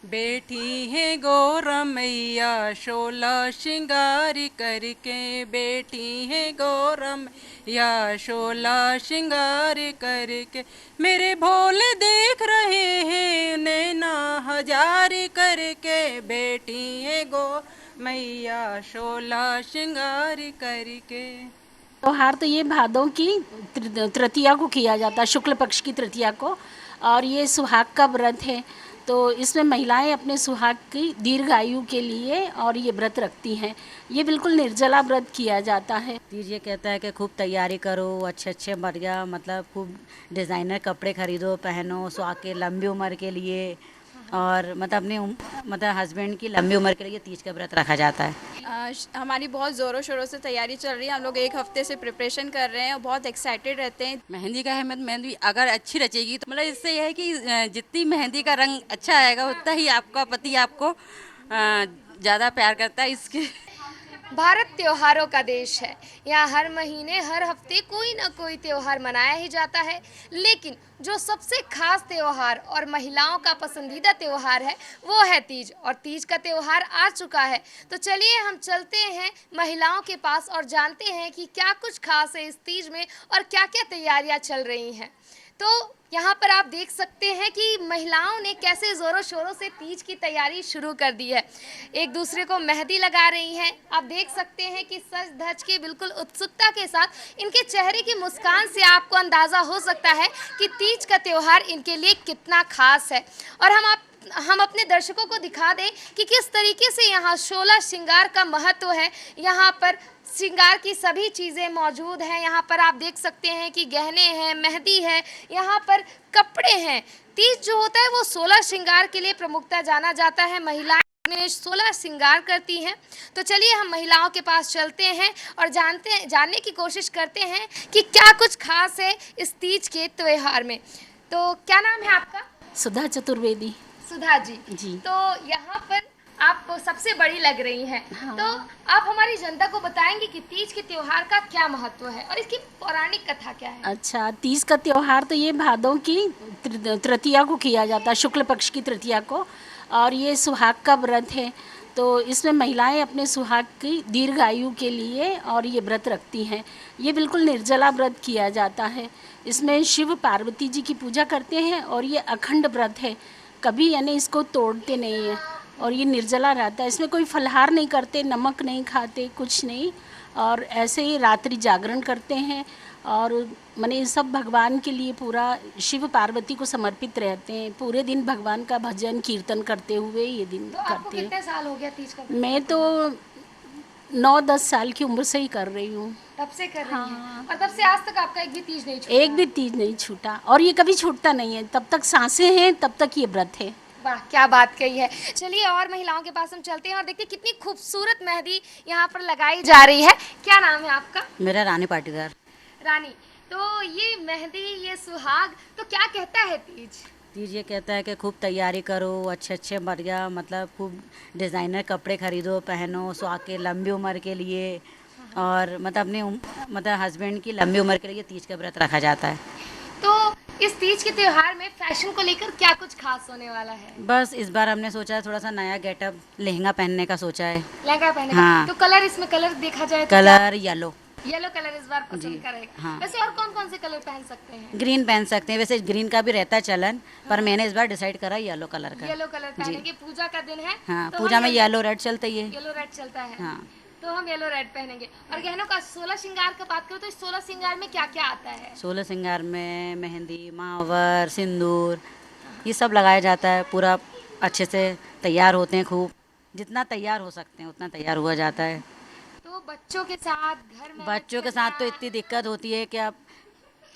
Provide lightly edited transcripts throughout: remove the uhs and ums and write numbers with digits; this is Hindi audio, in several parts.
बैठी है गौरा मैया शोला श्रृंगार करके, बैठी है गौरा मैया शोला श्रृंगार करके, मेरे भोले देख रहे हैं नैना हजार करके, बैठी है गौ मैया शोला श्रृंगार करके। त्योहार तो ये भादों की तृतीया को किया जाता है, शुक्ल पक्ष की तृतीया को। और ये सुहाग का व्रत है, तो इसमें महिलाएं अपने सुहाग की दीर्घायु के लिए और ये व्रत रखती हैं। ये बिल्कुल निर्जला व्रत किया जाता है। तीज ये कहता है कि खूब तैयारी करो, अच्छे अच्छे बढ़िया मतलब खूब डिज़ाइनर कपड़े खरीदो, पहनो सुहाग के लंबी उम्र के लिए, और मतलब अपने मतलब हस्बैंड की लंबी उम्र के लिए तीज का व्रत रखा जाता है। हमारी बहुत ज़ोरों शोरों से तैयारी चल रही है। हम लोग एक हफ्ते से प्रिपरेशन कर रहे हैं और बहुत एक्साइटेड रहते हैं। मेहंदी का है, मतलब मेहंदी अगर अच्छी रचेगी तो मतलब इससे यह है कि जितनी मेहंदी का रंग अच्छा आएगा उतना ही आपका पति आपको ज़्यादा प्यार करता है। इसके भारत त्योहारों का देश है। यहाँ हर महीने हर हफ्ते कोई ना कोई त्योहार मनाया ही जाता है, लेकिन जो सबसे खास त्योहार और महिलाओं का पसंदीदा त्योहार है वो है तीज। और तीज का त्योहार आ चुका है, तो चलिए हम चलते हैं महिलाओं के पास और जानते हैं कि क्या कुछ खास है इस तीज में और क्या क्या तैयारियां चल रही हैं। तो यहाँ पर आप देख सकते हैं कि महिलाओं ने कैसे ज़ोरों शोरों से तीज की तैयारी शुरू कर दी है। एक दूसरे को मेहंदी लगा रही हैं। आप देख सकते हैं कि सज धज के बिल्कुल उत्सुकता के साथ इनके चेहरे की मुस्कान से आपको अंदाज़ा हो सकता है कि तीज का त्यौहार इनके लिए कितना खास है। और हम अपने दर्शकों को दिखा दें कि किस तरीके से यहाँ शोला श्रृंगार का महत्व है। यहाँ पर श्रृंगार की सभी चीज़ें मौजूद हैं। यहाँ पर आप देख सकते हैं कि गहने हैं, मेहंदी है, यहाँ पर कपड़े हैं। तीज जो होता है वो 16 श्रृंगार के लिए प्रमुखता जाना जाता है। महिलाएं अपने 16 श्रृंगार करती हैं। तो चलिए हम महिलाओं के पास चलते हैं और जानने की कोशिश करते हैं कि क्या कुछ खास है इस तीज के त्योहार में। तो क्या नाम है आपका? सुधा चतुर्वेदी। सुधा जी। जी। तो यहाँ पर आप सबसे बड़ी लग रही हैं। हाँ। तो आप हमारी जनता को बताएंगे कि तीज के त्योहार का क्या महत्व है और इसकी पौराणिक कथा क्या है? अच्छा, तीज का त्योहार तो ये भादों की तृतीया को किया जाता है, शुक्ल पक्ष की तृतीया को। और ये सुहाग का व्रत है, तो इसमें महिलाएं अपने सुहाग की दीर्घायु के लिए और ये व्रत रखती हैं। ये बिल्कुल निर्जला व्रत किया जाता है। इसमें शिव पार्वती जी की पूजा करते हैं और ये अखंड व्रत है, कभी यानी इसको तोड़ते नहीं हैं। और ये निर्जला रहता है, इसमें कोई फलाहार नहीं करते, नमक नहीं खाते, कुछ नहीं। और ऐसे ही रात्रि जागरण करते हैं और माने सब भगवान के लिए पूरा शिव पार्वती को समर्पित रहते हैं। पूरे दिन भगवान का भजन कीर्तन करते हुए ये दिन तो आपको करते हैं। कितने साल हो गया तीज का? मैं तो 9-10 साल की उम्र से ही कर रही हूँ। तब से कर रही हैं। हाँ। और तब से आज तक आपका एक भी तीज नहीं छूटा? एक भी तीज नहीं छूटा और ये कभी छूटता नहीं है। तब तक सांसें हैं तब तक ये व्रत है। वाह, क्या बात कही है। चलिए और महिलाओं के पास हम चलते हैं और देखते हैं कितनी खूबसूरत मेहंदी यहाँ पर लगाई जा रही है। क्या नाम है आपका? मेरा रानी पाटीदार। रानी। तो ये मेहंदी, ये सुहाग, तो क्या कहता है तीज? तीज ये कहता है कि खूब तैयारी करो, अच्छे अच्छे बढ़िया मतलब खूब डिज़ाइनर कपड़े खरीदो, पहनो सुहाग के लंबी उम्र के लिए, और मतलब अपने मतलब हस्बैंड की लंबी उम्र के लिए तीज का व्रत रखा जाता है। तो इस तीज के त्योहार में फैशन को लेकर क्या कुछ खास होने वाला है? बस इस बार हमने सोचा है थोड़ा सा नया गेटअप, लहंगा पहनने का सोचा है। लहंगा पहने हाँ। तो कलर, इसमें कलर देखा जाए तो कलर येलो। येलो कलर इस बार जी। पसंद करेगा। हाँ। वैसे और कौन कौन से कलर पहन सकते हैं? ग्रीन पहन सकते हैं, वैसे ग्रीन का भी रहता है चलन, पर मैंने इस बार डिसाइड करा येलो कलर का। येलो कलर पहनेंगे, पूजा का दिन है। हाँ, तो पूजा हम में येलो रेड चलता ही है। येलो रेड चलता है। हाँ। तो हम येलो रेड पहनेंगे। और गहनों का 16 श्रृंगार का बात करो तो इस 16 श्रृंगार में क्या क्या आता है? 16 श्रृंगार में मेहंदी, महावर, सिंदूर, ये सब लगाया जाता है। पूरा अच्छे से तैयार होते हैं, खूब जितना तैयार हो सकते हैं उतना तैयार हुआ जाता है। तो बच्चों के साथ घर में बच्चों के साथ तो इतनी दिक्कत होती है कि आप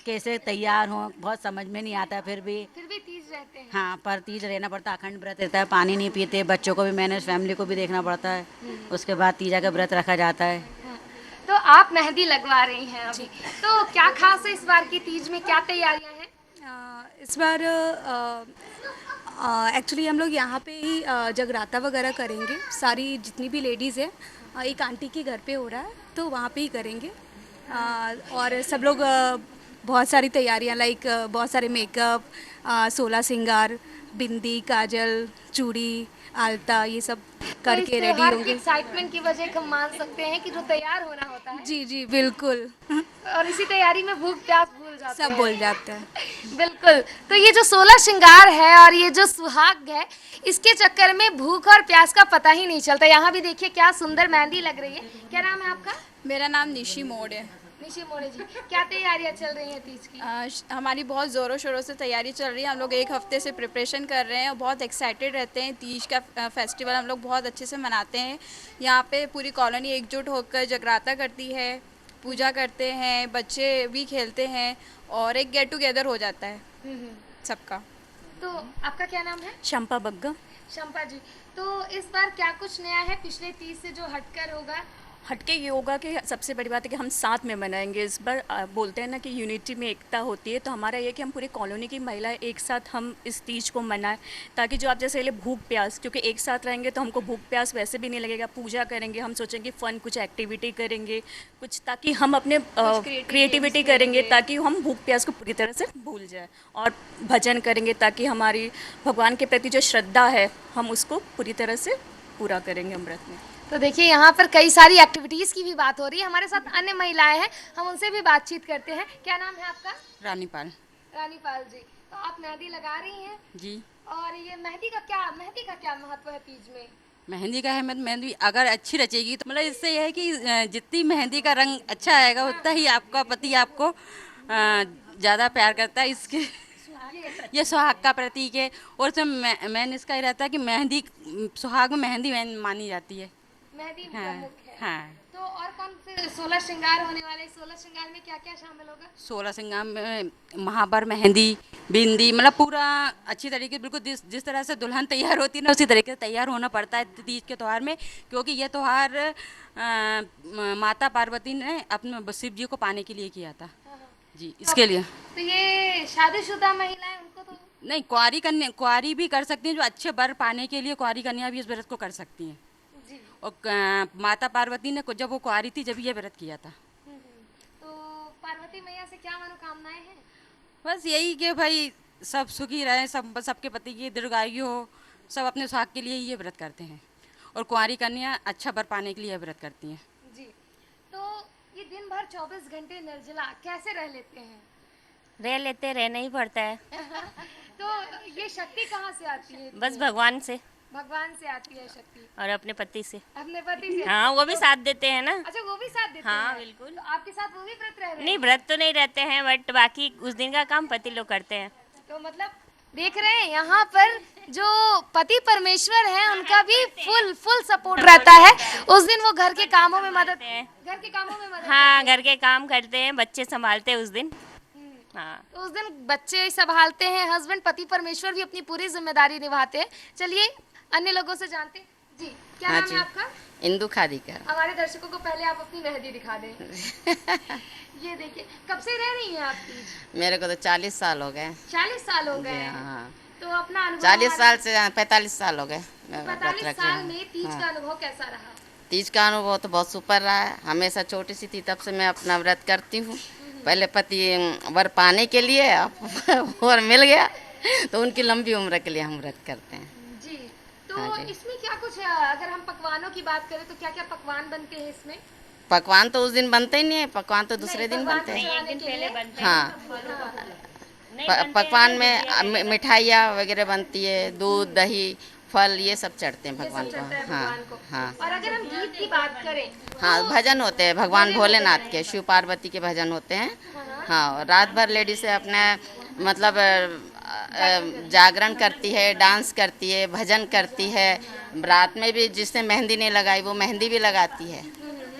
कैसे तैयार हों, बहुत समझ में नहीं आता। फिर भी तीज रहते हैं। हाँ, पर तीज रहना पड़ता है, अखंड व्रत रहता है, पानी नहीं पीते, बच्चों को भी मैनेज, फैमिली को भी देखना पड़ता है। उसके बाद तीजा का व्रत रखा जाता है। हाँ। तो आप मेहंदी लगवा रही हैं अभी, तो क्या खास है इस बार की तीज में, क्या तैयारियां हैं? इस बार एक्चुअली हम लोग यहाँ पे ही जगराता वगैरह करेंगे। सारी जितनी भी लेडीज़ है, एक आंटी के घर पे हो रहा है तो वहाँ पे ही करेंगे। और सब लोग बहुत सारी तैयारियाँ, लाइक बहुत सारे मेकअप, 16 श्रृंगार, बिंदी, काजल, चूड़ी, आलता ये सब करके तो इस रेडी त्योहार की होंगे। एक्साइटमेंट की वजह हम मान सकते हैं कि जो तैयार होना होता है जी जी बिल्कुल। और इसी तैयारी में भूख प्यास भूल जाते सब हैं। बोल जाते हैं। बिल्कुल। तो ये जो 16 श्रृंगार है और ये जो सुहाग है, इसके चक्कर में भूख और प्यास का पता ही नहीं चलता। यहाँ भी देखिए क्या सुंदर मेहंदी लग रही है। क्या नाम है आपका? मेरा नाम निशी मोड़ है। निशी मोड़े जी, क्या तैयारियां चल रही हैं तीज की? हमारी बहुत ज़ोरों शोरों से तैयारी चल रही है। हम लोग एक हफ्ते से प्रिपरेशन कर रहे हैं और बहुत एक्साइटेड रहते हैं। तीज का फेस्टिवल हम लोग बहुत अच्छे से मनाते हैं। यहाँ पे पूरी कॉलोनी एकजुट होकर जगराता करती है, पूजा करते हैं, बच्चे भी खेलते हैं और एक गेट टुगेदर हो जाता है सबका। तो आपका क्या नाम है? शंपा बग्गा। शंपा जी, तो इस बार क्या कुछ नया है पिछले तीज से जो हटकर होगा? हटके योगा के सबसे बड़ी बात है कि हम साथ में मनाएंगे इस बार। बोलते हैं ना कि यूनिटी में एकता होती है, तो हमारा ये कि हम पूरी कॉलोनी की महिलाएं एक साथ हम इस तीज को मनाएं, ताकि जो आप जैसे ले भूख प्यास, क्योंकि एक साथ रहेंगे तो हमको भूख प्यास वैसे भी नहीं लगेगा। पूजा करेंगे, हम सोचेंगे फ़न कुछ एक्टिविटी करेंगे कुछ, ताकि हम अपने क्रिएटिविटी करेंगे ताकि हम भूख प्यास को पूरी तरह से भूल जाए, और भजन करेंगे ताकि हमारी भगवान के प्रति जो श्रद्धा है हम उसको पूरी तरह से पूरा करेंगे अमृत में। तो देखिए यहाँ पर कई सारी एक्टिविटीज़ की भी बात हो रही है। हमारे साथ अन्य महिलाएं हैं, हम उनसे भी बातचीत करते हैं। क्या नाम है आपका? रानीपाल रानीपाल जी, तो आप मेहंदी लगा रही हैं जी। और ये मेहंदी का क्या महत्व है तीज में? मेहंदी का है, मेहंदी अगर अच्छी रचेगी तो मतलब इससे यह है कि जितनी मेहंदी का रंग अच्छा आएगा उतना ही आपका पति आपको ज़्यादा प्यार करता है। इसके ये सुहाग का प्रतीक है। और इसमें मेन इसका ही रहता है कि मेहंदी, सुहाग में मेहंदी मेन मानी जाती है। मेहंदी हाँ प्रमुख है। हाँ। तो और कौन से 16 श्रृंगार होने वाले? 16 श्रृंगार में क्या क्या शामिल होगा? 16 श्रृंगार में महावर, मेहंदी, बिंदी, मतलब पूरा अच्छी तरीके बिल्कुल जिस तरह से दुल्हन तैयार होती है ना उसी तरीके से तैयार होना पड़ता है तीज के त्यौहार में, क्योंकि ये त्यौहार माता पार्वती ने अपने शिव जी को पाने के लिए किया था जी, इसके लिए। तो ये शादीशुदा महिलाएं उनको तो नहीं, कुंवारी भी कर सकती हैं, जो अच्छे वर पाने के लिए कुंवारी कन्या भी इस व्रत को कर सकती हैं। जी। और माता पार्वती ने जब वो कुंवारी थी जब ये व्रत किया था। तो पार्वती मैया से क्या मनोकामनाएं हैं? बस यही कि भाई सब सुखी रहें, सबके पति की दीर्घायु हो, सब अपने सुहाग के लिए ये व्रत करते हैं। और कुंवारी कन्या अच्छा वर पाने के लिए ये व्रत करती हैं जी। तो ये दिन भर 24 घंटे निर्जला कैसे रह लेते हैं? रहना ही पड़ता है। तो ये शक्ति कहाँ से आती है? बस भगवान से भगवान से आती है शक्ति। और अपने पति से। अपने पति से? हाँ, वो भी साथ देते हैं ना। अच्छा, वो भी साथ देते हाँ, हैं? बिल्कुल। तो आपके साथ वो भी व्रत रह रहे हैं? नहीं, व्रत तो नहीं रहते हैं, बट बाकी उस दिन का काम पति लोग करते हैं। तो मतलब देख रहे हैं यहाँ पर जो पति परमेश्वर हैं उनका भी फुल सपोर्ट रहता है। उस दिन वो घर के कामों में मदद हाँ, घर के काम करते हैं, बच्चे संभालते हैं उस दिन। हाँ, तो उस दिन बच्चे संभालते हैं, हस्बैंड पति परमेश्वर भी अपनी पूरी जिम्मेदारी निभाते हैं। चलिए अन्य लोगों से जानते हैं। जी, क्या नाम है आपका? इंदु खादीकर। हमारे दर्शकों को पहले आप अपनी मेहंदी दिखा दें। ये देखिए, कब से रह रही हैं आप तीज? मेरे को तो 40 साल हो गए। 40 साल हो गए हैं। हाँ, तो अपना अनुभव 40 साल से 45 साल हो गए। 45 साल में तीज का अनुभव कैसा रहा? तीज का अनुभव तो बहुत सुपर रहा है। हमेशा छोटी सी थी तब से मैं अपना व्रत करती हूँ। पहले पति वर पाने के लिए, अब वर मिल गया तो उनकी लंबी उम्र के लिए हम व्रत करते हैं जी। तो हाँ जी। इसमें क्या कुछ है? अगर हम पकवानों की बात करें तो क्या क्या पकवान बनते हैं इसमें? पकवान तो उस दिन बनते ही नहीं है, पकवान तो दूसरे दिन बनते हैं। एक दिन पहले बनते हैं। हाँ, पकवान में मिठाइयाँ वगैरह बनती है, दूध दही फल ये सब चढ़ते हैं भगवान को। हाँ हाँ और अगर हम गीत की बात करें हाँ, भजन होते हैं भगवान भोलेनाथ के, शिव पार्वती के भजन होते हैं। हाँ, रात भर लेडीज से अपने मतलब जागरण करती है, डांस करती है, भजन करती है। रात में भी जिसने मेहंदी नहीं लगाई वो मेहंदी भी लगाती है,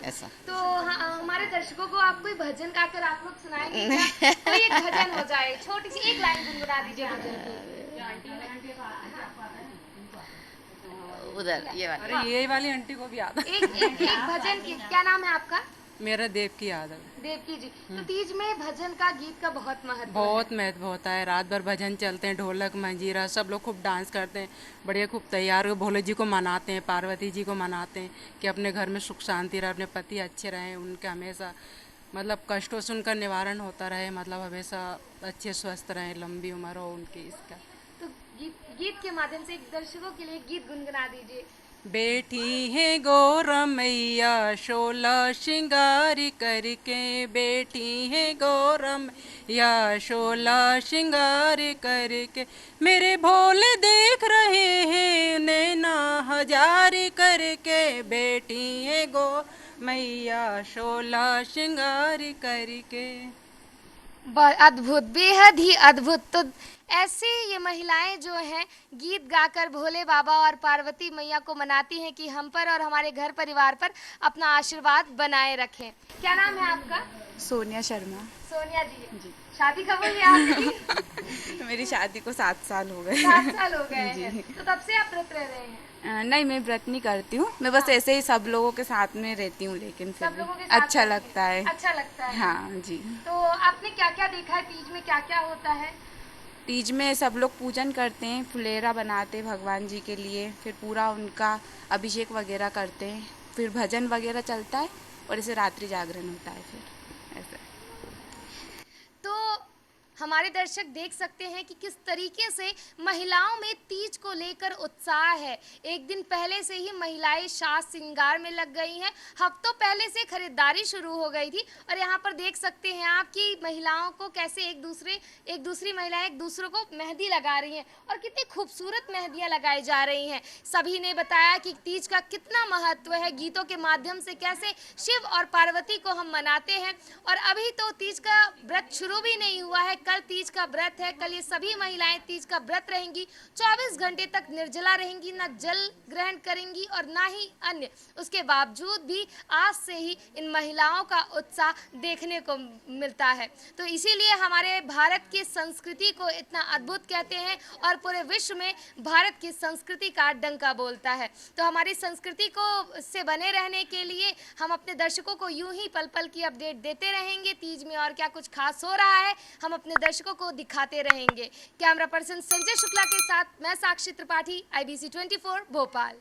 ऐसा। तो हमारे दर्शकों को आप कोई भजन गाकर आप लोग सुनाएंगे क्या? कोई एक भजन हो जाए, छोटी सी एक लाइन गुनगुना दीजिए भजन की। उधर ये वाला। अरे ये वाली आंटी को भी याद है। एक भजन की, क्या नाम है आपका? मेरा देवकी यादव। देवकी जी, तो तीज में भजन का गीत का बहुत महत्व बहुत महत्व होता है। रात भर भजन चलते हैं, ढोलक मंजीरा सब लोग खूब डांस करते हैं, बढ़िया खूब तैयार हो भोले जी को मनाते हैं, पार्वती जी को मनाते हैं कि अपने घर में सुख शांति रहे, अपने पति अच्छे रहें, उनके हमेशा मतलब कष्टों से उनका निवारण होता रहे, मतलब हमेशा अच्छे स्वस्थ रहें, लंबी उम्र हो उनकी। इसका तो गीत के माध्यम से एक दर्शकों के लिए गीत गुनगुना दीजिए। बैठी है गौर मैया शोला श्रृंगार करके, बैठी है गौर मैया शोला श्रृंगार करके, मेरे भोले देख रहे हैं नैना हजार करके, बैठी है गौर मैया शोला श्रृंगार करके। अद्भुत, बेहद ही अद्भुत। तो ऐसे ये महिलाएं जो हैं गीत गाकर भोले बाबा और पार्वती मैया को मनाती हैं कि हम पर और हमारे घर परिवार पर अपना आशीर्वाद बनाए रखें। क्या नाम है आपका? सोनिया शर्मा। सोनिया जी, शादी कब हुई है आपकी? मेरी शादी को 7 साल हो गए। 7 साल हो गए हैं। तो तब से आप व्रत रह रहे हैं? नहीं, मैं व्रत नहीं करती हूँ, मैं बस ऐसे ही सब लोगों के साथ में रहती हूँ, लेकिन फिर सब लोगों के साथ अच्छा लगता है। अच्छा लगता है। हाँ जी। तो आपने क्या क्या देखा है तीज में, क्या क्या होता है? तीज में सब लोग पूजन करते हैं, फुलेरा बनाते हैं भगवान जी के लिए, फिर पूरा उनका अभिषेक वगैरह करते हैं, फिर भजन वगैरह चलता है और ऐसे रात्रि जागरण होता है फिर ऐसा। तो हमारे दर्शक देख सकते हैं कि किस तरीके से महिलाओं में तीज को लेकर उत्साह है। एक दिन पहले से ही महिलाएं साज श्रृंगार में लग गई हैं, हफ्तों पहले से खरीदारी शुरू हो गई थी। और यहाँ पर देख सकते हैं आप कि महिलाओं को कैसे एक दूसरी महिलाएं एक दूसरे को मेहंदी लगा रही हैं और कितनी खूबसूरत मेहंदियाँ लगाई जा रही हैं। सभी ने बताया कि तीज का कितना महत्व है, गीतों के माध्यम से कैसे शिव और पार्वती को हम मनाते हैं। और अभी तो तीज का व्रत शुरू भी नहीं हुआ है, कल तीज का व्रत है। कल ये सभी महिलाएं तीज का व्रत रहेंगी, 24 घंटे तक निर्जला रहेंगी, ना जल ग्रहण करेंगी और ना ही अन्य। उसके बावजूद भी आज से ही इन महिलाओं का उत्साह देखने को मिलता है। तो इसीलिए हमारे भारत की संस्कृति को इतना अद्भुत कहते हैं और पूरे विश्व में भारत की संस्कृति का डंका बोलता है। तो हमारी संस्कृति को से बने रहने के लिए हम अपने दर्शकों को यूं ही पल पल की अपडेट देते रहेंगे। तीज में और क्या कुछ खास हो रहा है हम अपने दर्शकों को दिखाते रहेंगे। कैमरा पर्सन संजय शुक्ला के साथ मैं साक्षी त्रिपाठी, IBC 24 भोपाल।